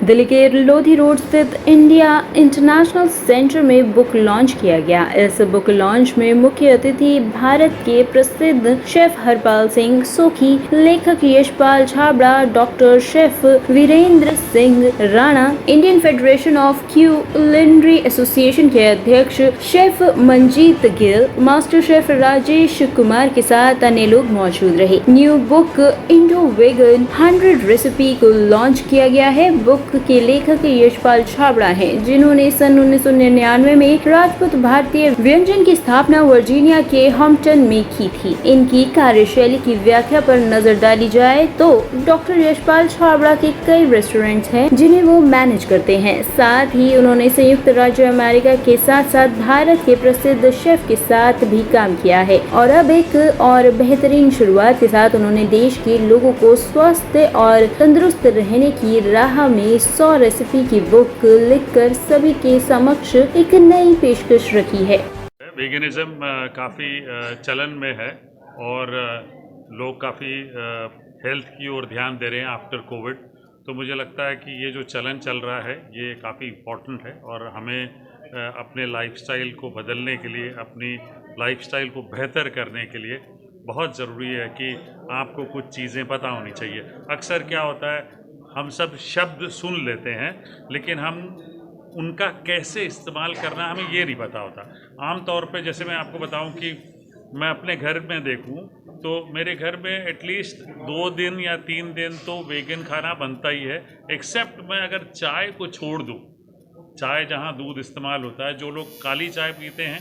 दिल्ली के लोधी रोड स्थित India international centre में बुक लॉन्च किया गया। इस बुक लॉन्च में मुख्य अतिथि भारत के प्रसिद्ध शेफ हरपाल सिंह सोखी, लेखक Yashpal Chhabra, doctor chef Virendra Singh Rana, Indian Federation of Culinary Association के अध्यक्ष chef Manjeet Gill, master chef Rajesh Kumar के साथ अन्य लोग मौजूद रहे। New book Indo vegan 100 recipe को लॉन्च किया गया है। बुक के लेखक यशपाल छाबड़ा हैं, जिन्होंने सन 1999 में राजपूत भारतीय व्यंजन की स्थापना वर्जीनिया के हॉम्पटन में की थी। इनकी कार्यशैली की व्याख्या पर नजर डाली जाए तो डॉक्टर यशपाल छाबड़ा के कई रेस्टोरेंट्स हैं जिन्हें वो मैनेज करते हैं। साथ ही उन्होंने संयुक्त राज्य अमेरिका के साथ साथ भारत के प्रसिद्ध शेफ के साथ भी काम किया है और अब एक और बेहतरीन शुरुआत के साथ उन्होंने देश के लोगों को स्वस्थ और तंदुरुस्त रहने की राह में 100 रेसिपी की बुक लिखकर सभी के समक्ष एक नई पेशकश रखी है। वेगनिज्म काफ़ी चलन में है और लोग काफ़ी हेल्थ की ओर ध्यान दे रहे हैं आफ्टर कोविड। तो मुझे लगता है कि ये जो चलन चल रहा है ये काफ़ी इम्पोर्टेंट है और हमें अपने लाइफस्टाइल को बदलने के लिए, अपनी लाइफस्टाइल को बेहतर करने के लिए बहुत ज़रूरी है कि आपको कुछ चीज़ें पता होनी चाहिए। अक्सर क्या होता है, हम सब शब्द सुन लेते हैं लेकिन हम उनका कैसे इस्तेमाल करना हमें ये नहीं पता होता। आम तौर पे जैसे मैं आपको बताऊं कि मैं अपने घर में देखूं तो मेरे घर में एटलीस्ट 2 दिन या 3 दिन तो वेगन खाना बनता ही है, एक्सेप्ट मैं अगर चाय को छोड़ दूं। चाय जहां दूध इस्तेमाल होता है, जो लोग काली चाय पीते हैं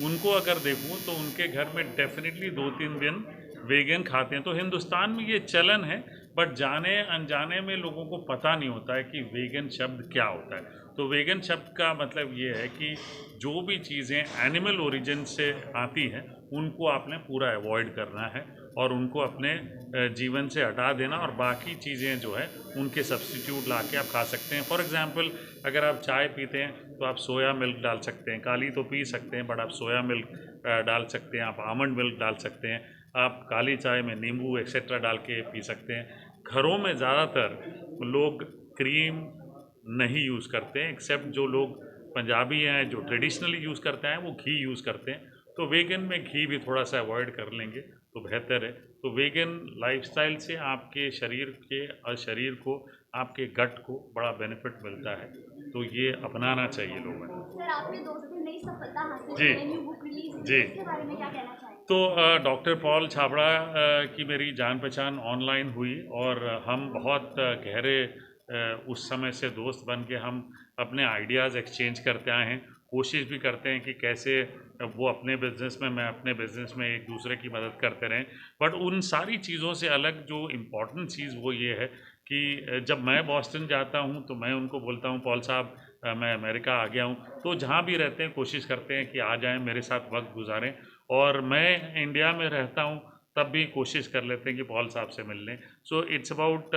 उनको अगर देखूं तो उनके घर में डेफिनेटली 2-3 दिन वेगन खाते हैं। तो हिंदुस्तान में ये चलन है, बट जाने अनजाने में लोगों को पता नहीं होता है कि वेगन शब्द क्या होता है। तो वेगन शब्द का मतलब ये है कि जो भी चीज़ें एनिमल ओरिजिन से आती हैं उनको आपने पूरा अवॉइड करना है और उनको अपने जीवन से हटा देना और बाकी चीज़ें जो है उनके सब्स्टिट्यूट ला के आप खा सकते हैं। फॉर एग्ज़ाम्पल, अगर आप चाय पीते हैं तो आप सोया मिल्क डाल सकते हैं। काली तो पी सकते हैं बट आप सोया मिल्क डाल सकते हैं, आप आमंड मिल्क डाल सकते हैं, आप काली चाय में नींबू एक्सेट्रा डाल के पी सकते हैं। घरों में ज़्यादातर लोग क्रीम नहीं यूज़ करते हैं, एक्सेप्ट जो लोग पंजाबी हैं जो ट्रेडिशनली यूज़ करते हैं वो घी यूज़ करते हैं। तो वेगन में घी भी थोड़ा सा अवॉइड कर लेंगे तो बेहतर है। तो वेगन लाइफस्टाइल से आपके शरीर के और शरीर को, आपके गट को बड़ा बेनिफिट मिलता है, तो ये अपनाना चाहिए लोगों को। सर, आपने 2 दिन नई सफलता हासिल जी की है, न्यू बुक रिलीज हुई जी। है, इसके बारे में क्या कहना चाहेंगे? तो डॉक्टर पॉल छाबड़ा की मेरी जान पहचान ऑनलाइन हुई और हम बहुत गहरे उस समय से दोस्त बन के हम अपने आइडियाज़ एक्सचेंज करते आए हैं। कोशिश भी करते हैं कि कैसे वो अपने बिज़नेस में, मैं अपने बिज़नेस में एक दूसरे की मदद करते रहें। बट उन सारी चीज़ों से अलग जो इम्पोर्टेंट चीज़ वो ये है कि जब मैं बॉस्टन जाता हूँ तो मैं उनको बोलता हूँ, पॉल साहब मैं अमेरिका आ गया हूँ। तो जहाँ भी रहते हैं कोशिश करते हैं कि आ जाएँ, मेरे साथ वक्त गुजारें। और मैं इंडिया में रहता हूँ तब भी कोशिश कर लेते हैं कि पॉल साहब से मिल लें। सो इट्स अबाउट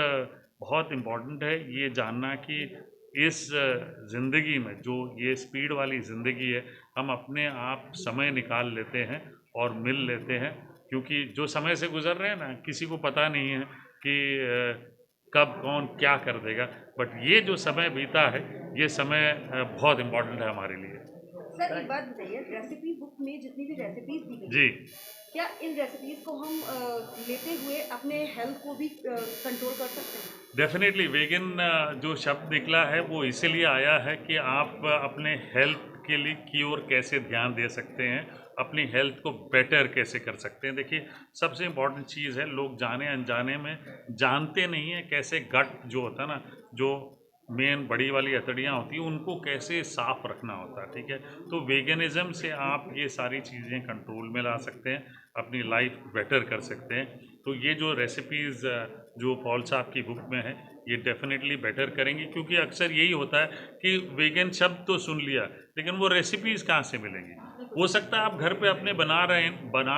बहुत इम्पॉर्टेंट है ये जानना कि इस ज़िंदगी में जो ये स्पीड वाली ज़िंदगी है, हम अपने आप समय निकाल लेते हैं और मिल लेते हैं, क्योंकि जो समय से गुजर रहे हैं ना, किसी को पता नहीं है कि कब कौन क्या कर देगा। बट ये जो समय बीता है, ये समय बहुत इम्पोर्टेंट है हमारे लिए। सर, एक बात बताइए, रेसिपी बुक में जितनी भी रेसिपीज दी गई जी। हैं, क्या इन रेसिपीज को हम लेते हुए अपने हेल्थ को भी कंट्रोल कर सकते हैं? डेफिनेटली वेगन जो शब्द निकला है वो इसीलिए आया है कि आप अपने हेल्थ के लिए की ओर कैसे ध्यान दे सकते हैं, अपनी हेल्थ को बेटर कैसे कर सकते हैं। देखिए, सबसे इम्पोर्टेंट चीज़ है, लोग जाने अनजाने में जानते नहीं हैं कैसे गट जो होता है ना, जो मेन बड़ी वाली हथेलियाँ होती हैं उनको कैसे साफ रखना होता है, ठीक है। तो वेगनिज़्म से आप ये सारी चीज़ें कंट्रोल में ला सकते हैं, अपनी लाइफ बेटर कर सकते हैं। तो ये जो रेसिपीज़ जो पॉल साहब की बुक में है, ये डेफिनेटली बेटर करेंगी, क्योंकि अक्सर यही होता है कि वेगन शब्द तो सुन लिया लेकिन वो रेसिपीज़ कहाँ से मिलेंगी। हो सकता है आप घर पे अपने बना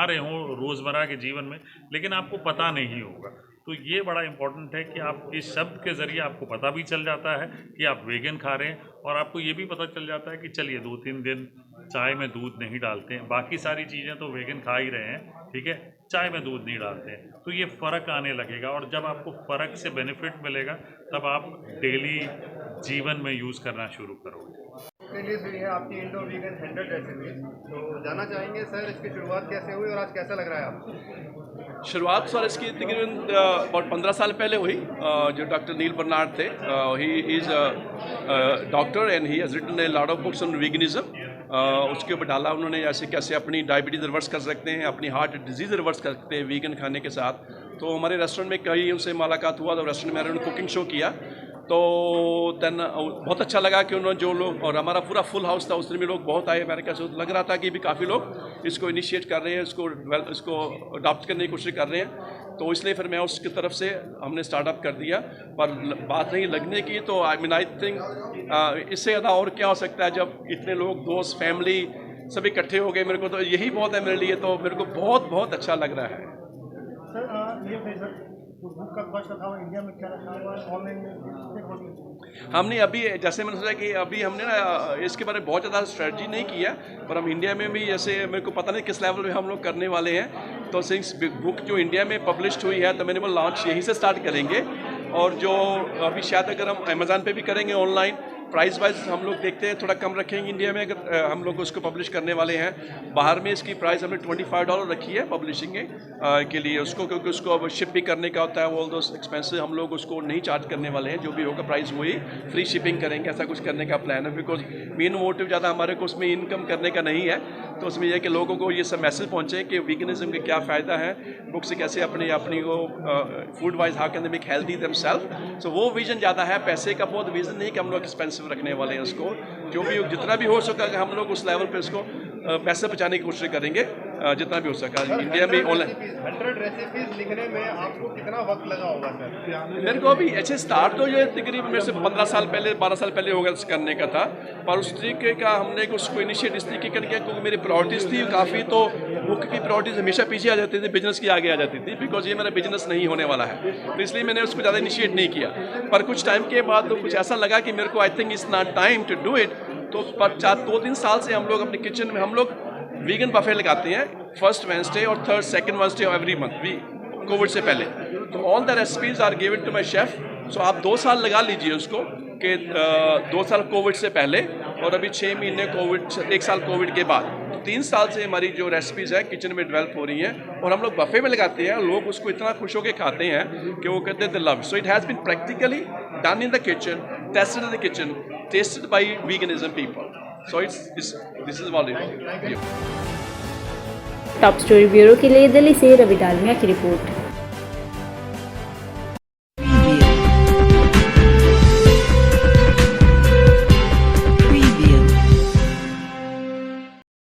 रहे हों रोज़मर्रा के जीवन में, लेकिन आपको पता नहीं होगा। तो ये बड़ा इम्पोर्टेंट है कि आप इस शब्द के ज़रिए आपको पता भी चल जाता है कि आप वेगन खा रहे हैं, और आपको ये भी पता चल जाता है कि चलिए 2-3 दिन चाय में दूध नहीं डालते हैं, बाकी सारी चीज़ें तो वेगन खा ही रहे हैं, ठीक है, चाय में दूध नहीं डालते हैं। तो ये फ़र्क आने लगेगा, और जब आपको फ़र्क से बेनिफिट मिलेगा तब आप डेली जीवन में यूज़ करना शुरू करोगे। रिलीज हुई है आपकी इंडो वीगन 100 रेसिपीज, तो जानना चाहेंगे सर इसकी शुरुआत कैसे हुई और आज कैसा लग रहा है आपको? शुरुआत सर इसकी तकरीबन about 15 साल पहले हुई। जो डॉक्टर नील बर्नार्ड थे, he is doctor and he has written a lot of books on veganism. उसके ऊपर डाला उन्होंने ऐसे कैसे अपनी डायबिटीज़ रिवर्स कर सकते हैं, अपनी हार्ट डिजीज़ रिवर्स कर सकते हैं वीगन खाने के साथ। तो हमारे रेस्टोरेंट में कई उनसे मुलाकात हुआ, तो रेस्टोरेंट में उन्होंने कुकिंग शो किया, तो देन बहुत अच्छा लगा कि उन्होंने जो लोग, और हमारा पूरा फुल हाउस था, उसमें भी लोग बहुत आए। अमेरिका से लग रहा था कि भी काफ़ी लोग इसको इनिशिएट कर रहे हैं, इसको अडॉप्ट करने की कोशिश कर रहे हैं। तो इसलिए फिर मैं उसकी तरफ से हमने स्टार्टअप कर दिया। पर बात नहीं लगने की, तो आई थिंक इससे ज़्यादा और क्या हो सकता है जब इतने लोग, दोस्त, फैमिली सब इकट्ठे हो गए। मेरे को तो यही बहुत है मेरे लिए, तो मेरे को बहुत बहुत अच्छा लग रहा है। सर ये बुक का कॉस्ट था इंडिया में क्या रखा हुआ है, ऑनलाइन में हमने अभी, जैसे मैंने सोचा कि अभी हमने ना इसके बारे में बहुत ज़्यादा स्ट्रेटजी नहीं किया, पर हम इंडिया में भी, जैसे मेरे को पता नहीं किस लेवल पे हम लोग करने वाले हैं। तो सिंस बुक जो इंडिया में पब्लिश्ड हुई है, तो मैंने वो लॉन्च यहीं से स्टार्ट करेंगे। और जो अभी शायद अगर हम अमेज़न पे भी करेंगे ऑनलाइन, प्राइस वाइज हम लोग देखते हैं थोड़ा कम रखेंगे इंडिया में, अगर हम लोग उसको पब्लिश करने वाले हैं। बाहर में इसकी प्राइस हमने $25 रखी है पब्लिशिंग के लिए उसको, क्योंकि उसको अब शिप भी करने का होता है, ऑल दोस एक्सपेंसेस हम लोग उसको नहीं चार्ज करने वाले हैं। जो भी होगा प्राइस वही फ्री शिपिंग करेंगे, ऐसा कुछ करने का प्लान है। बिकॉज मेन मोटिव ज़्यादा हमारे को उसमें इनकम करने का नहीं है, तो उसमें यह कि लोगों को ये सब मैसेज पहुँचे कि वीगनिज्म के क्या फ़ायदा है, बुक से कैसे अपनी को food wise how can they make healthy themselves. So वो विजन ज़्यादा है, पैसे का बहुत विजन नहीं कि हम लोग एक्सपेंसिव रखने वाले हैं उसको। जो भी जितना भी हो सका हम लोग उस लेवल पे उसको पैसे बचाने की कोशिश करेंगे, जितना भी हो सका। इंडिया में ऑनलाइन 100 रेसिपीज लिखने में आपको कितना वक्त लगा होगा सर? मेरे को अभी ऐसे स्टार्ट तो ये तकरीबन मेरे से 15 साल पहले 12 साल पहले हो गया करने का था, पर उस तरीके का हमने उसको इनिशिएट इस तरीके कर किया क्योंकि मेरी प्रायोरिटीज़ थी काफ़ी। तो बुक की प्रायोरिटीज़ हमेशा पीछे आ जाती थी, बिजनेस की आगे आ जाती थी, बिकॉज ये मेरा बिजनेस नहीं होने वाला है। तो इसलिए मैंने उसको ज़्यादा इनिशिएट नहीं किया। पर कुछ टाइम के बाद तो कुछ ऐसा लगा कि मेरे को I think it's not time to do it. तो पर 2-3 साल से हम लोग अपने किचन में हम लोग वीगन बफे लगाते हैं, फर्स्ट वेडनेसडे और second Wednesday of every month, भी कोविड से पहले। तो all the recipes are given to my chef. So आप 2 साल लगा लीजिए उसको, कि 2 साल कोविड से पहले और अभी 6 महीने कोविड, 1 साल कोविड के बाद। तो 3 साल से हमारी जो रेसिपीज़ है किचन में डेवलप हो रही हैं, और हम लोग बफे में लगाते हैं। लोग उसको इतना खुश होकर खाते हैं कि वो कहते हैं the love. So it has been practically done in the kitchen, tested in the kitchen, tested by veganism people. So this is what it is. Top story bureau के लिए दिल्ली से रवि डालमिया की रिपोर्ट।